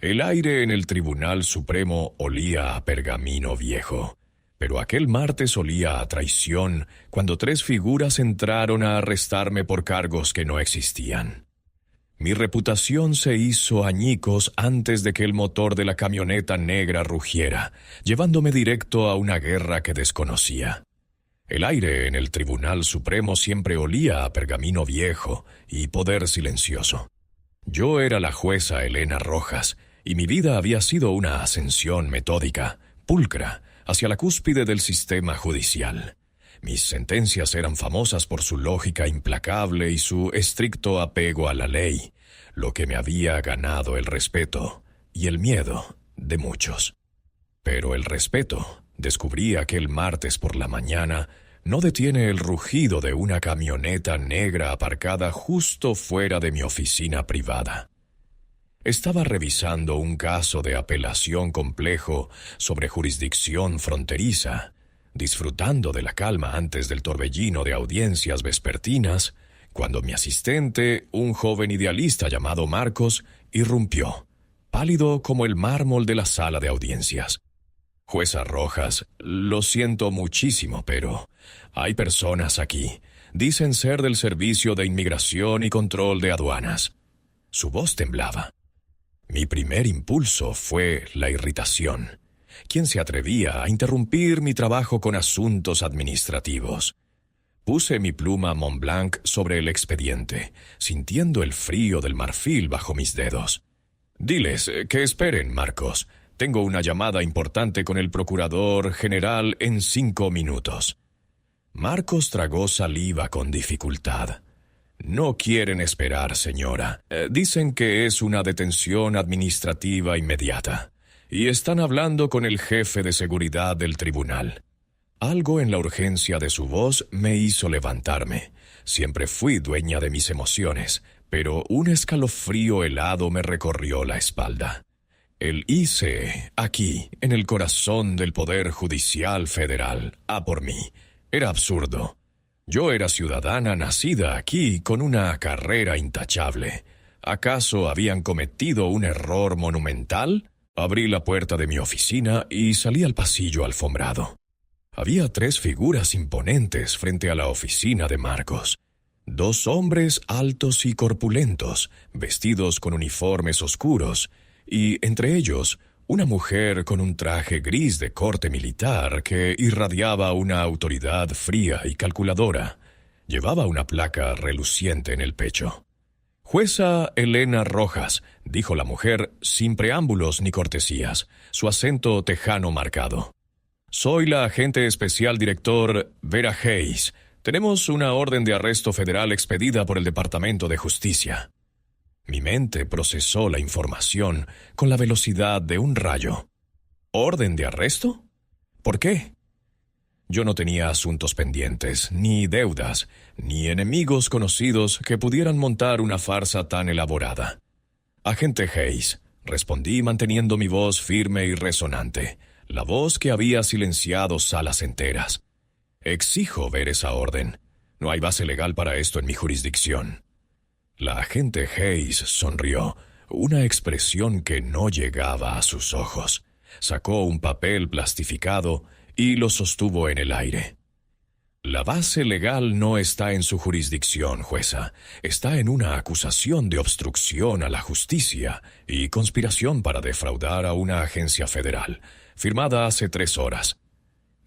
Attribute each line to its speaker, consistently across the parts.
Speaker 1: El aire en el Tribunal Supremo olía a pergamino viejo, pero aquel martes olía a traición cuando 3 figuras entraron a arrestarme por cargos que no existían. Mi reputación se hizo añicos antes de que el motor de la camioneta negra rugiera, llevándome directo a una guerra que desconocía. El aire en el Tribunal Supremo siempre olía a pergamino viejo y poder silencioso. Yo era la jueza Elena Rojas, y mi vida había sido una ascensión metódica, pulcra, hacia la cúspide del sistema judicial. Mis sentencias eran famosas por su lógica implacable y su estricto apego a la ley, lo que me había ganado el respeto y el miedo de muchos. Pero el respeto, descubrí aquel martes por la mañana, no detiene el rugido de una camioneta negra aparcada justo fuera de mi oficina privada. Estaba revisando un caso de apelación complejo sobre jurisdicción fronteriza, disfrutando de la calma antes del torbellino de audiencias vespertinas, cuando mi asistente, un joven idealista llamado Marcos, irrumpió, pálido como el mármol de la sala de audiencias. Jueza Rojas, lo siento muchísimo, pero hay personas aquí. Dicen ser del Servicio de Inmigración y Control de Aduanas. Su voz temblaba. Mi primer impulso fue la irritación. ¿Quién se atrevía a interrumpir mi trabajo con asuntos administrativos? Puse mi pluma Montblanc sobre el expediente, sintiendo el frío del marfil bajo mis dedos. Diles que esperen, Marcos. Tengo una llamada importante con el procurador general en 5 minutos. Marcos tragó saliva con dificultad. No quieren esperar, señora. Dicen que es una detención administrativa inmediata. Y están hablando con el jefe de seguridad del tribunal. Algo en la urgencia de su voz me hizo levantarme. Siempre fui dueña de mis emociones, pero un escalofrío helado me recorrió la espalda. El hice aquí, en el corazón del Poder Judicial Federal, a por mí. Era absurdo. Yo era ciudadana nacida aquí con una carrera intachable. ¿Acaso habían cometido un error monumental? Abrí la puerta de mi oficina y salí al pasillo alfombrado. Había 3 figuras imponentes frente a la oficina de Marcos. 2 hombres altos y corpulentos, vestidos con uniformes oscuros, y entre ellos una mujer con un traje gris de corte militar que irradiaba una autoridad fría y calculadora. Llevaba una placa reluciente en el pecho. «Jueza Elena Rojas», dijo la mujer, sin preámbulos ni cortesías, su acento tejano marcado. «Soy la agente especial director Vera Hayes. Tenemos una orden de arresto federal expedida por el Departamento de Justicia». Mi mente procesó la información con la velocidad de un rayo. ¿Orden de arresto? ¿Por qué? Yo no tenía asuntos pendientes, ni deudas, ni enemigos conocidos que pudieran montar una farsa tan elaborada. «Agente Hayes», respondí manteniendo mi voz firme y resonante, la voz que había silenciado salas enteras. «Exijo ver esa orden. No hay base legal para esto en mi jurisdicción». La agente Hayes sonrió, una expresión que no llegaba a sus ojos. Sacó un papel plastificado y lo sostuvo en el aire. «La base legal no está en su jurisdicción, jueza. Está en una acusación de obstrucción a la justicia y conspiración para defraudar a una agencia federal, firmada hace 3 horas».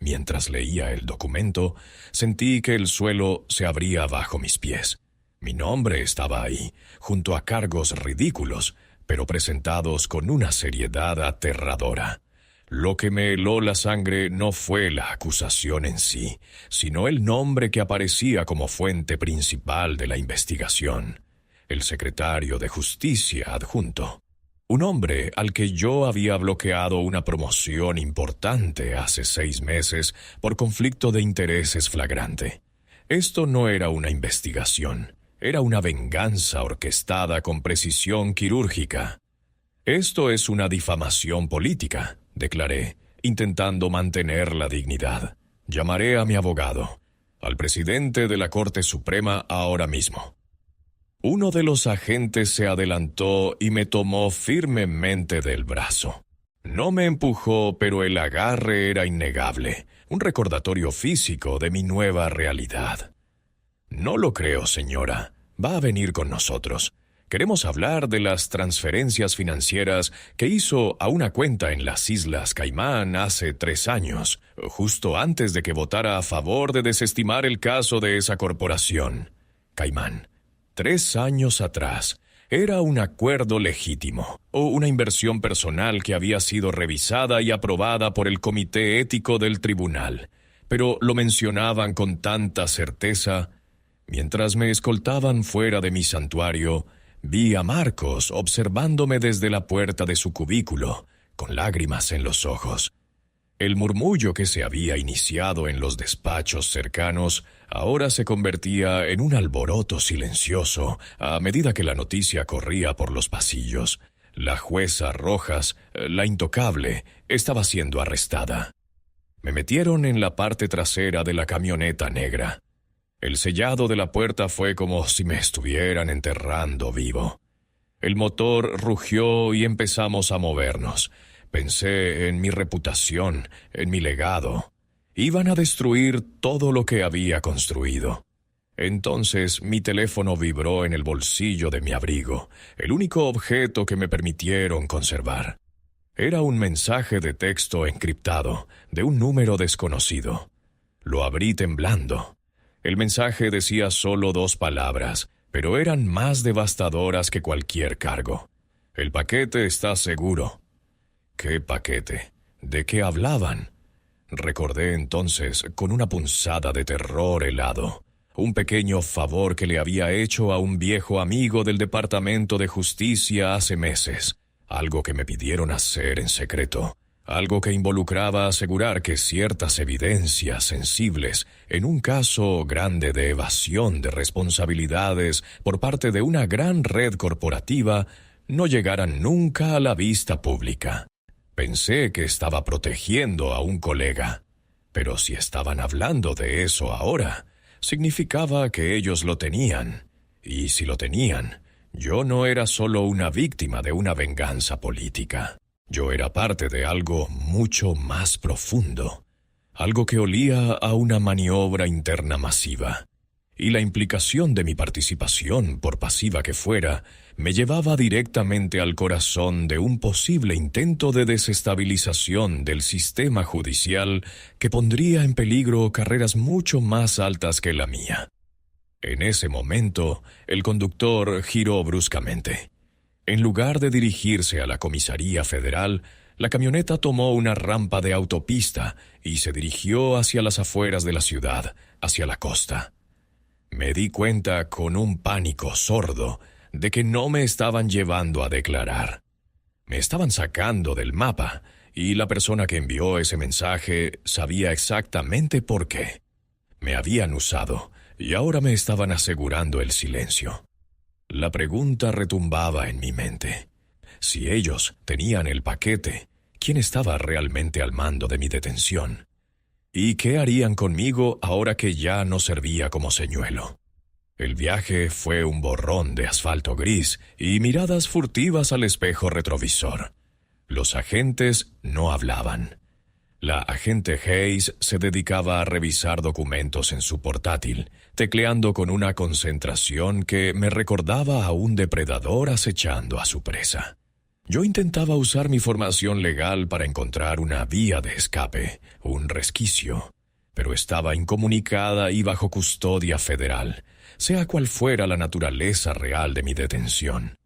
Speaker 1: Mientras leía el documento, sentí que el suelo se abría bajo mis pies. Mi nombre estaba ahí, junto a cargos ridículos, pero presentados con una seriedad aterradora. Lo que me heló la sangre no fue la acusación en sí, sino el nombre que aparecía como fuente principal de la investigación: el secretario de Justicia adjunto. Un hombre al que yo había bloqueado una promoción importante hace 6 meses por conflicto de intereses flagrante. Esto no era una investigación. Era una venganza orquestada con precisión quirúrgica. «Esto es una difamación política», declaré, intentando mantener la dignidad. «Llamaré a mi abogado, al presidente de la Corte Suprema ahora mismo». Uno de los agentes se adelantó y me tomó firmemente del brazo. No me empujó, pero el agarre era innegable, un recordatorio físico de mi nueva realidad. No lo creo, señora. Va a venir con nosotros. Queremos hablar de las transferencias financieras que hizo a una cuenta en las Islas Caimán hace 3 años, justo antes de que votara a favor de desestimar el caso de esa corporación. Caimán, 3 años atrás, era un acuerdo legítimo o una inversión personal que había sido revisada y aprobada por el Comité Ético del Tribunal, pero lo mencionaban con tanta certeza. Mientras me escoltaban fuera de mi santuario, vi a Marcos observándome desde la puerta de su cubículo, con lágrimas en los ojos. El murmullo que se había iniciado en los despachos cercanos ahora se convertía en un alboroto silencioso a medida que la noticia corría por los pasillos. La jueza Rojas, la intocable, estaba siendo arrestada. Me metieron en la parte trasera de la camioneta negra. El sellado de la puerta fue como si me estuvieran enterrando vivo. El motor rugió y empezamos a movernos. Pensé en mi reputación, en mi legado. Iban a destruir todo lo que había construido. Entonces mi teléfono vibró en el bolsillo de mi abrigo, el único objeto que me permitieron conservar. Era un mensaje de texto encriptado, de un número desconocido. Lo abrí temblando. El mensaje decía solo 2 palabras, pero eran más devastadoras que cualquier cargo. El paquete está seguro. ¿Qué paquete? ¿De qué hablaban? Recordé entonces, con una punzada de terror helado, un pequeño favor que le había hecho a un viejo amigo del Departamento de Justicia hace meses, algo que me pidieron hacer en secreto. Algo que involucraba asegurar que ciertas evidencias sensibles en un caso grande de evasión de responsabilidades por parte de una gran red corporativa no llegaran nunca a la vista pública. Pensé que estaba protegiendo a un colega, pero si estaban hablando de eso ahora, significaba que ellos lo tenían, y si lo tenían, yo no era solo una víctima de una venganza política. Yo era parte de algo mucho más profundo, algo que olía a una maniobra interna masiva, y la implicación de mi participación, por pasiva que fuera, me llevaba directamente al corazón de un posible intento de desestabilización del sistema judicial que pondría en peligro carreras mucho más altas que la mía. En ese momento, el conductor giró bruscamente. En lugar de dirigirse a la comisaría federal, la camioneta tomó una rampa de autopista y se dirigió hacia las afueras de la ciudad, hacia la costa. Me di cuenta con un pánico sordo de que no me estaban llevando a declarar. Me estaban sacando del mapa, y la persona que envió ese mensaje sabía exactamente por qué. Me habían usado, y ahora me estaban asegurando el silencio. La pregunta retumbaba en mi mente. Si ellos tenían el paquete, ¿quién estaba realmente al mando de mi detención? ¿Y qué harían conmigo ahora que ya no servía como señuelo? El viaje fue un borrón de asfalto gris y miradas furtivas al espejo retrovisor. Los agentes no hablaban. La agente Hayes se dedicaba a revisar documentos en su portátil, tecleando con una concentración que me recordaba a un depredador acechando a su presa. Yo intentaba usar mi formación legal para encontrar una vía de escape, un resquicio, pero estaba incomunicada y bajo custodia federal, sea cual fuera la naturaleza real de mi detención.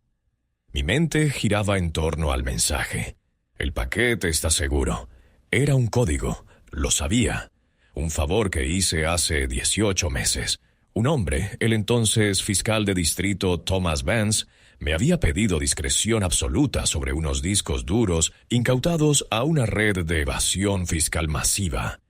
Speaker 1: Mi mente giraba en torno al mensaje. El paquete está seguro. Era un código, lo sabía. Un favor que hice hace 18 meses. Un hombre, el entonces fiscal de distrito Thomas Vance, me había pedido discreción absoluta sobre unos discos duros incautados a una red de evasión fiscal masiva.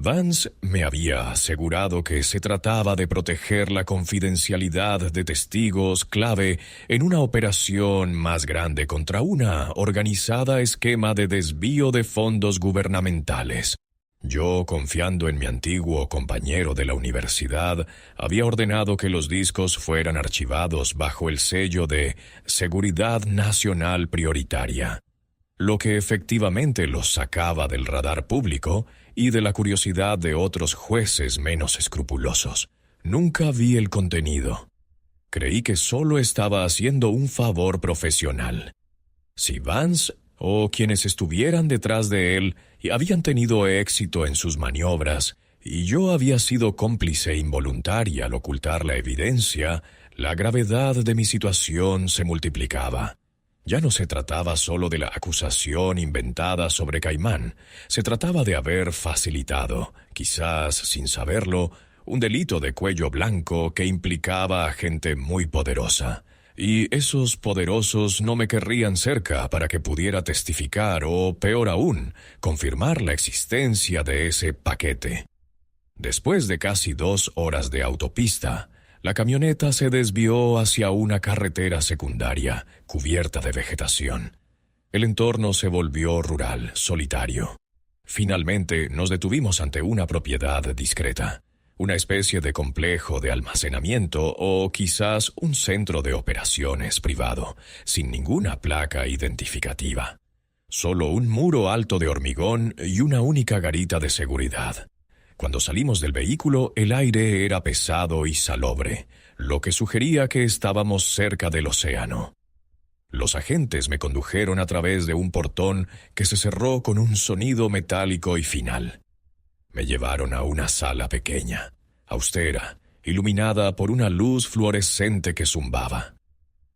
Speaker 1: Vance me había asegurado que se trataba de proteger la confidencialidad de testigos clave en una operación más grande contra una organizada esquema de desvío de fondos gubernamentales. Yo, confiando en mi antiguo compañero de la universidad, había ordenado que los discos fueran archivados bajo el sello de Seguridad Nacional Prioritaria, lo que efectivamente los sacaba del radar público y de la curiosidad de otros jueces menos escrupulosos. Nunca vi el contenido. Creí que solo estaba haciendo un favor profesional. Si Vance o quienes estuvieran detrás de él habían tenido éxito en sus maniobras, y yo había sido cómplice involuntaria al ocultar la evidencia, la gravedad de mi situación se multiplicaba. Ya no se trataba solo de la acusación inventada sobre Caimán, se trataba de haber facilitado, quizás sin saberlo, un delito de cuello blanco que implicaba a gente muy poderosa. Y esos poderosos no me querrían cerca para que pudiera testificar o, peor aún, confirmar la existencia de ese paquete. Después de casi 2 horas de autopista, la camioneta se desvió hacia una carretera secundaria, cubierta de vegetación. El entorno se volvió rural, solitario. Finalmente nos detuvimos ante una propiedad discreta. Una especie de complejo de almacenamiento o quizás un centro de operaciones privado, sin ninguna placa identificativa. Solo un muro alto de hormigón y una única garita de seguridad. Cuando salimos del vehículo, el aire era pesado y salobre, lo que sugería que estábamos cerca del océano. Los agentes me condujeron a través de un portón que se cerró con un sonido metálico y final. Me llevaron a una sala pequeña, austera, iluminada por una luz fluorescente que zumbaba.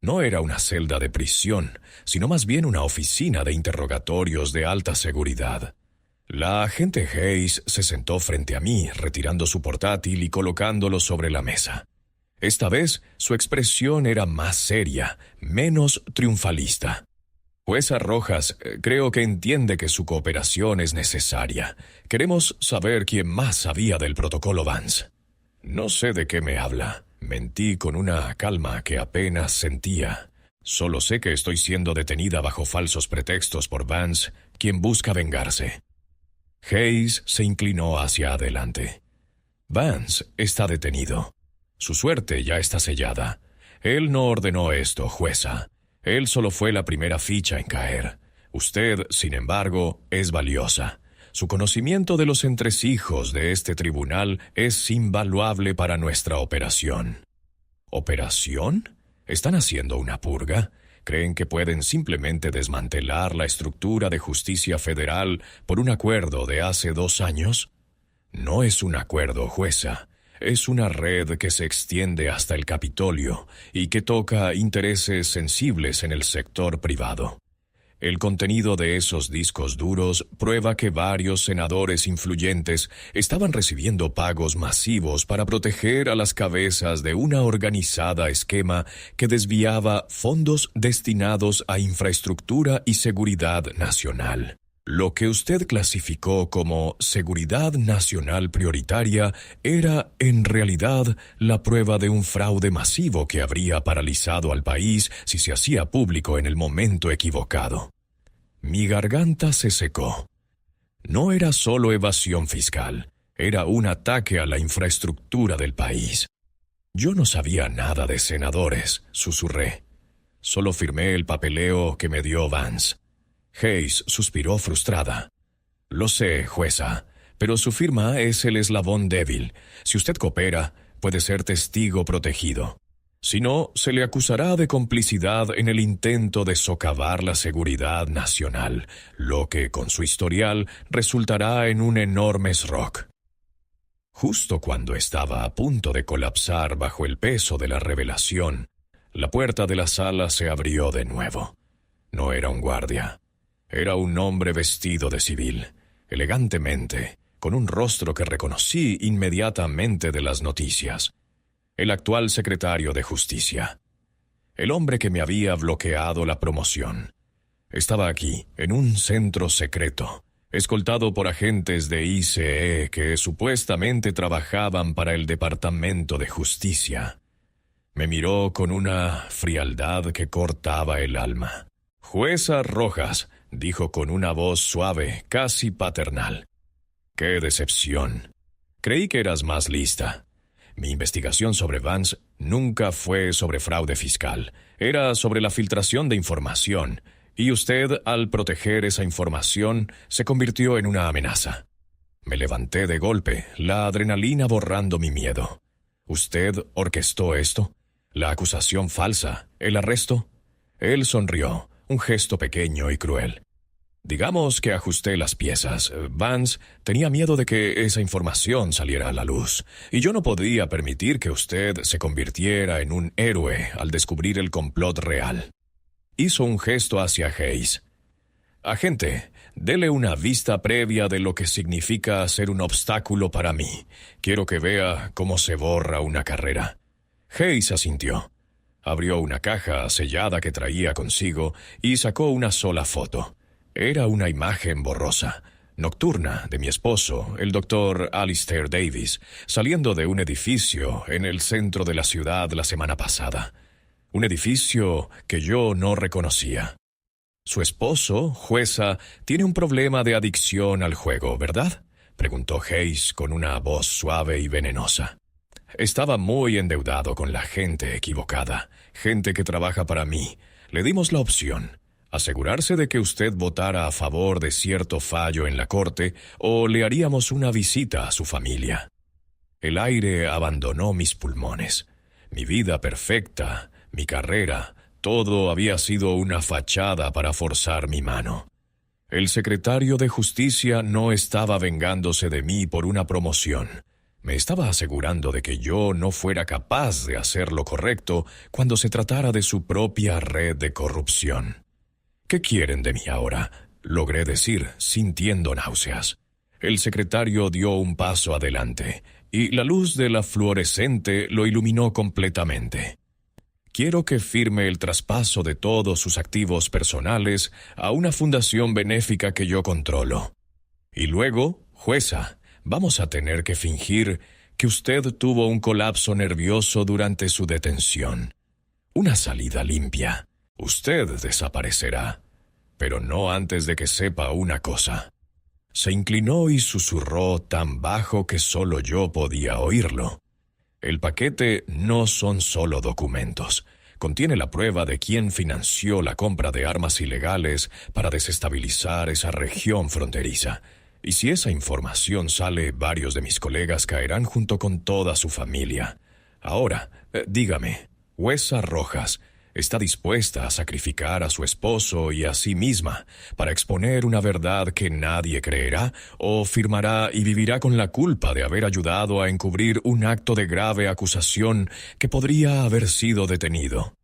Speaker 1: No era una celda de prisión, sino más bien una oficina de interrogatorios de alta seguridad. La agente Hayes se sentó frente a mí, retirando su portátil y colocándolo sobre la mesa. Esta vez su expresión era más seria, menos triunfalista. Jueza Rojas, creo que entiende que su cooperación es necesaria. Queremos saber quién más sabía del protocolo Vance. No sé de qué me habla. Mentí con una calma que apenas sentía. Solo sé que estoy siendo detenida bajo falsos pretextos por Vance, quien busca vengarse. Hayes se inclinó hacia adelante. Vance está detenido. Su suerte ya está sellada. Él no ordenó esto, jueza. Él solo fue la primera ficha en caer. Usted, sin embargo, es valiosa. Su conocimiento de los entresijos de este tribunal es invaluable para nuestra operación. ¿Operación? ¿Están haciendo una purga? ¿Creen que pueden simplemente desmantelar la estructura de justicia federal por un acuerdo de hace 2 años? No es un acuerdo, jueza. Es una red que se extiende hasta el Capitolio y que toca intereses sensibles en el sector privado. El contenido de esos discos duros prueba que varios senadores influyentes estaban recibiendo pagos masivos para proteger a las cabezas de una organizada esquema que desviaba fondos destinados a infraestructura y seguridad nacional. Lo que usted clasificó como seguridad nacional prioritaria era, en realidad, la prueba de un fraude masivo que habría paralizado al país si se hacía público en el momento equivocado. Mi garganta se secó. No era solo evasión fiscal, era un ataque a la infraestructura del país. Yo no sabía nada de senadores, susurré. Solo firmé el papeleo que me dio Vance. Hayes suspiró frustrada. Lo sé, jueza, pero su firma es el eslabón débil. Si usted coopera, puede ser testigo protegido. Si no, se le acusará de complicidad en el intento de socavar la seguridad nacional, lo que, con su historial, resultará en un enorme esroc. Justo cuando estaba a punto de colapsar bajo el peso de la revelación, la puerta de la sala se abrió de nuevo. No era un guardia. Era un hombre vestido de civil, elegantemente, con un rostro que reconocí inmediatamente de las noticias. El actual secretario de Justicia. El hombre que me había bloqueado la promoción. Estaba aquí, en un centro secreto, escoltado por agentes de ICE que supuestamente trabajaban para el Departamento de Justicia. Me miró con una frialdad que cortaba el alma. «Jueza Rojas», dijo con una voz suave, casi paternal. ¡Qué decepción! Creí que eras más lista. Mi investigación sobre Vance nunca fue sobre fraude fiscal. Era sobre la filtración de información, y usted, al proteger esa información, se convirtió en una amenaza. Me levanté de golpe, la adrenalina borrando mi miedo. ¿Usted orquestó esto? ¿La acusación falsa? ¿El arresto? Él sonrió, un gesto pequeño y cruel. Digamos que ajusté las piezas. Vance tenía miedo de que esa información saliera a la luz, y yo no podía permitir que usted se convirtiera en un héroe al descubrir el complot real. Hizo un gesto hacia Hayes. Agente, dele una vista previa de lo que significa ser un obstáculo para mí. Quiero que vea cómo se borra una carrera. Hayes asintió. Abrió una caja sellada que traía consigo y sacó una sola foto. Era una imagen borrosa, nocturna, de mi esposo, el doctor Alistair Davis, saliendo de un edificio en el centro de la ciudad la semana pasada. Un edificio que yo no reconocía. Su esposo, jueza, tiene un problema de adicción al juego, ¿verdad?, preguntó Hayes con una voz suave y venenosa. Estaba muy endeudado con la gente equivocada, gente que trabaja para mí. Le dimos la opción: asegurarse de que usted votara a favor de cierto fallo en la corte, o le haríamos una visita a su familia. El aire abandonó mis pulmones. Mi vida perfecta, mi carrera, todo había sido una fachada para forzar mi mano. El secretario de Justicia no estaba vengándose de mí por una promoción. Me estaba asegurando de que yo no fuera capaz de hacer lo correcto cuando se tratara de su propia red de corrupción. «¿Qué quieren de mí ahora?», logré decir, sintiendo náuseas. El secretario dio un paso adelante, y la luz de la fluorescente lo iluminó completamente. «Quiero que firme el traspaso de todos sus activos personales a una fundación benéfica que yo controlo. Y luego, jueza, vamos a tener que fingir que usted tuvo un colapso nervioso durante su detención. Una salida limpia. Usted desaparecerá, pero no antes de que sepa una cosa». Se inclinó y susurró tan bajo que solo yo podía oírlo. «El paquete no son solo documentos. Contiene la prueba de quién financió la compra de armas ilegales para desestabilizar esa región fronteriza. Y si esa información sale, varios de mis colegas caerán junto con toda su familia. Ahora, dígame, Huesa Rojas está dispuesta a sacrificar a su esposo y a sí misma para exponer una verdad que nadie creerá, o firmará y vivirá con la culpa de haber ayudado a encubrir un acto de grave acusación que podría haber sido detenido».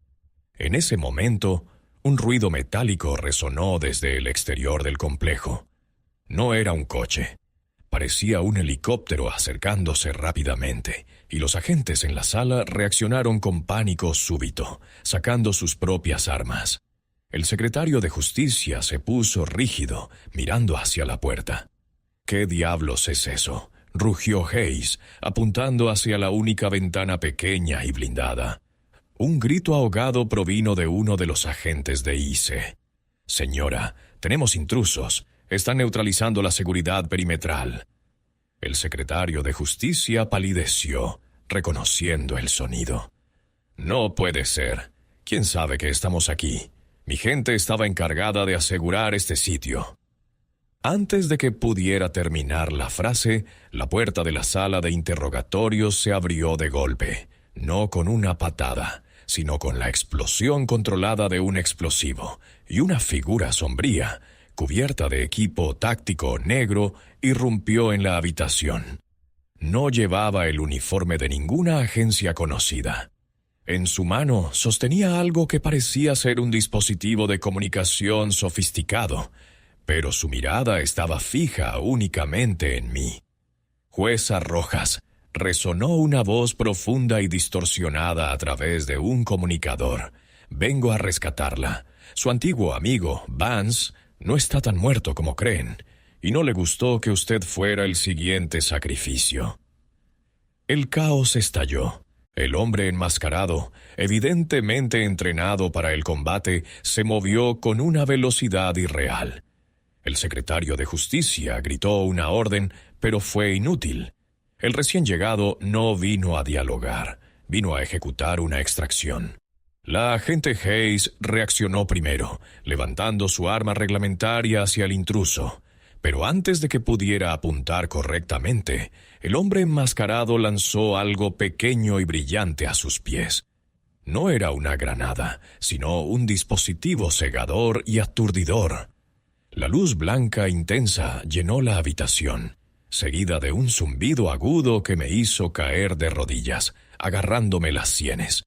Speaker 1: En ese momento, un ruido metálico resonó desde el exterior del complejo. No era un coche. Parecía un helicóptero acercándose rápidamente, y los agentes en la sala reaccionaron con pánico súbito, sacando sus propias armas. El secretario de Justicia se puso rígido, mirando hacia la puerta. «¿Qué diablos es eso?», rugió Hayes, apuntando hacia la única ventana pequeña y blindada. Un grito ahogado provino de uno de los agentes de ICE. «Señora, tenemos intrusos. Están neutralizando la seguridad perimetral». El secretario de Justicia palideció, reconociendo el sonido. «No puede ser. ¿Quién sabe que estamos aquí? Mi gente estaba encargada de asegurar este sitio». Antes de que pudiera terminar la frase, la puerta de la sala de interrogatorios se abrió de golpe, no con una patada, sino con la explosión controlada de un explosivo, y una figura sombría, cubierta de equipo táctico negro, irrumpió en la habitación. No llevaba el uniforme de ninguna agencia conocida. En su mano sostenía algo que parecía ser un dispositivo de comunicación sofisticado, pero su mirada estaba fija únicamente en mí. «Huesa Rojas», resonó una voz profunda y distorsionada a través de un comunicador. «Vengo a rescatarla. Su antiguo amigo, Vance, no está tan muerto como creen, y no le gustó que usted fuera el siguiente sacrificio». El caos estalló. El hombre enmascarado, evidentemente entrenado para el combate, se movió con una velocidad irreal. El secretario de Justicia gritó una orden, pero fue inútil. El recién llegado no vino a dialogar, vino a ejecutar una extracción. La agente Hayes reaccionó primero, levantando su arma reglamentaria hacia el intruso. Pero antes de que pudiera apuntar correctamente, el hombre enmascarado lanzó algo pequeño y brillante a sus pies. No era una granada, sino un dispositivo cegador y aturdidor. La luz blanca intensa llenó la habitación, seguida de un zumbido agudo que me hizo caer de rodillas, agarrándome las sienes.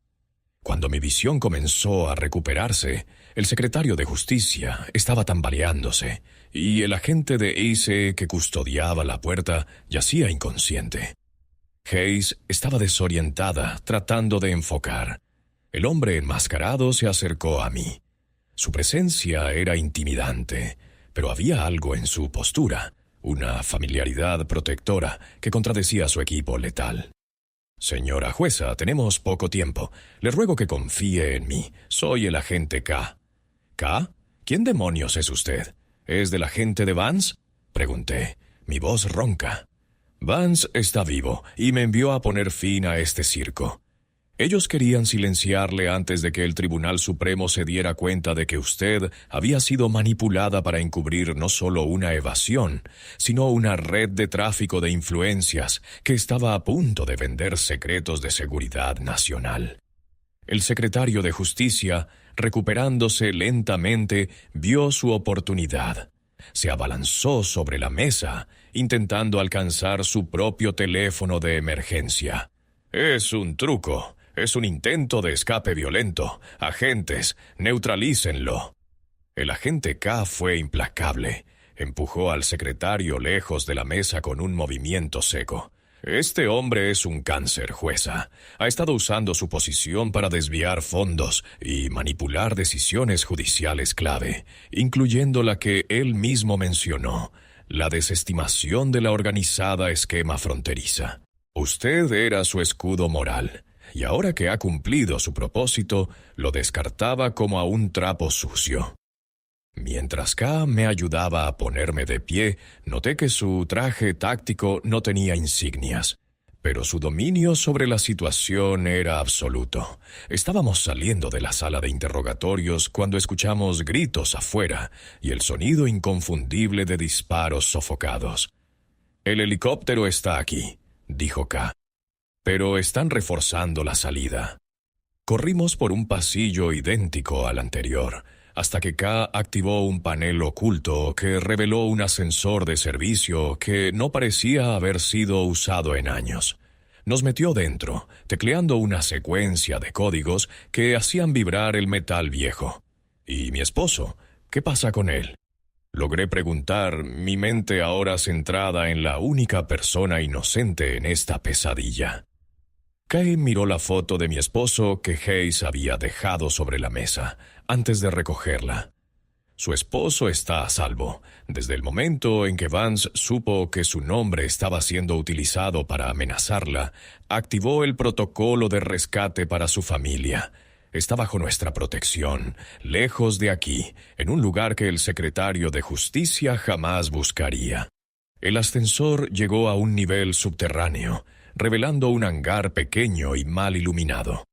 Speaker 1: Cuando mi visión comenzó a recuperarse, el secretario de Justicia estaba tambaleándose, y el agente de ICE que custodiaba la puerta yacía inconsciente. Hayes estaba desorientada, tratando de enfocar. El hombre enmascarado se acercó a mí. Su presencia era intimidante, pero había algo en su postura, una familiaridad protectora que contradecía su equipo letal. «Señora jueza, tenemos poco tiempo. Le ruego que confíe en mí. Soy el agente K». «¿K? ¿Quién demonios es usted? ¿Es del agente de Vance?», pregunté, mi voz ronca. «Vance está vivo y me envió a poner fin a este circo. Ellos querían silenciarle antes de que el Tribunal Supremo se diera cuenta de que usted había sido manipulada para encubrir no solo una evasión, sino una red de tráfico de influencias que estaba a punto de vender secretos de seguridad nacional». El secretario de Justicia, recuperándose lentamente, vio su oportunidad. Se abalanzó sobre la mesa, intentando alcanzar su propio teléfono de emergencia. «Es un truco. Es un intento de escape violento. Agentes, neutralícenlo». El agente K fue implacable. Empujó al secretario lejos de la mesa con un movimiento seco. «Este hombre es un cáncer, jueza. Ha estado usando su posición para desviar fondos y manipular decisiones judiciales clave, incluyendo la que él mismo mencionó, la desestimación de la organizada esquema fronteriza. Usted era su escudo moral, y ahora que ha cumplido su propósito, lo descartaba como a un trapo sucio». Mientras K me ayudaba a ponerme de pie, noté que su traje táctico no tenía insignias, pero su dominio sobre la situación era absoluto. Estábamos saliendo de la sala de interrogatorios cuando escuchamos gritos afuera y el sonido inconfundible de disparos sofocados. «El helicóptero está aquí», dijo K, «pero están reforzando la salida». Corrimos por un pasillo idéntico al anterior, hasta que K activó un panel oculto que reveló un ascensor de servicio que no parecía haber sido usado en años. Nos metió dentro, tecleando una secuencia de códigos que hacían vibrar el metal viejo. «¿Y mi esposo? ¿Qué pasa con él?», logré preguntar, mi mente ahora centrada en la única persona inocente en esta pesadilla. Kay miró la foto de mi esposo que Hayes había dejado sobre la mesa, antes de recogerla. Su esposo está a salvo. Desde el momento en que Vance supo que su nombre estaba siendo utilizado para amenazarla, activó el protocolo de rescate para su familia. Está bajo nuestra protección, lejos de aquí, en un lugar que el secretario de Justicia jamás buscaría. El ascensor llegó a un nivel subterráneo, revelando un hangar pequeño y mal iluminado.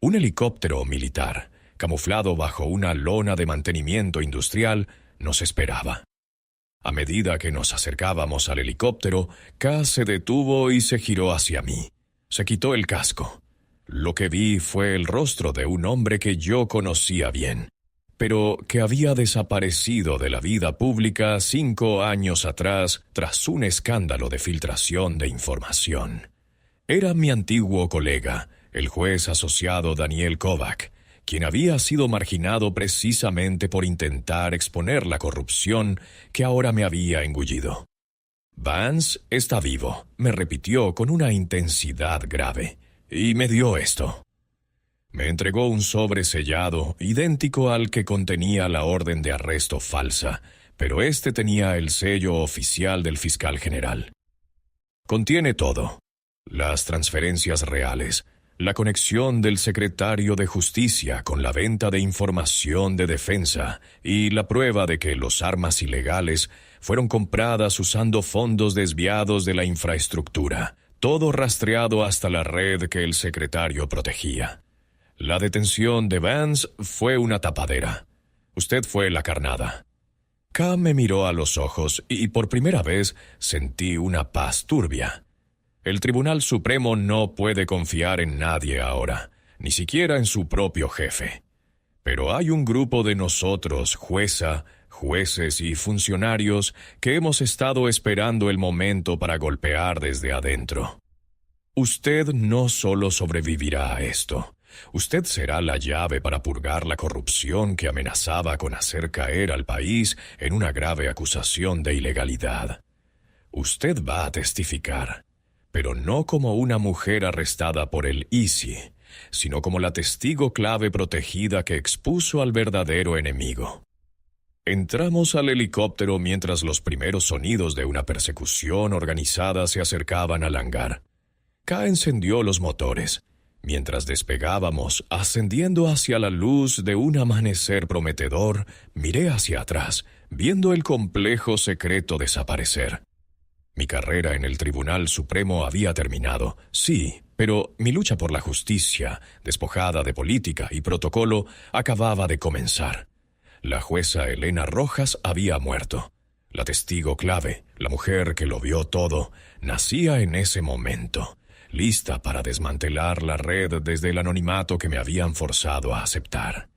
Speaker 1: Un helicóptero militar, camuflado bajo una lona de mantenimiento industrial, nos esperaba. A medida que nos acercábamos al helicóptero, K se detuvo y se giró hacia mí. Se quitó el casco. Lo que vi fue el rostro de un hombre que yo conocía bien, pero que había desaparecido de la vida pública 5 años atrás tras un escándalo de filtración de información. Era mi antiguo colega, el juez asociado Daniel Kovac, quien había sido marginado precisamente por intentar exponer la corrupción que ahora me había engullido. «Vance está vivo», me repitió con una intensidad grave, y me dio esto. Me entregó un sobre sellado, idéntico al que contenía la orden de arresto falsa, pero este tenía el sello oficial del fiscal general. Contiene todo: las transferencias reales, La conexión del secretario de Justicia con la venta de información de defensa y la prueba de que las armas ilegales fueron compradas usando fondos desviados de la infraestructura, todo rastreado hasta la red que el secretario protegía. La detención de Vance fue una tapadera. Usted fue la carnada. K me miró a los ojos y por primera vez sentí una paz turbia. El Tribunal Supremo no puede confiar en nadie ahora, ni siquiera en su propio jefe. Pero hay un grupo de nosotros, jueza, jueces y funcionarios, que hemos estado esperando el momento para golpear desde adentro. Usted no solo sobrevivirá a esto. Usted será la llave para purgar la corrupción que amenazaba con hacer caer al país en una grave acusación de ilegalidad. Usted va a testificar, pero no como una mujer arrestada por el ICI, sino como la testigo clave protegida que expuso al verdadero enemigo. Entramos al helicóptero mientras los primeros sonidos de una persecución organizada se acercaban al hangar. K encendió los motores. Mientras despegábamos, ascendiendo hacia la luz de un amanecer prometedor, miré hacia atrás, viendo el complejo secreto desaparecer. Mi carrera en el Tribunal Supremo había terminado, sí, pero mi lucha por la justicia, despojada de política y protocolo, acababa de comenzar. La jueza Elena Rojas había muerto. La testigo clave, la mujer que lo vio todo, nacía en ese momento, lista para desmantelar la red desde el anonimato que me habían forzado a aceptar.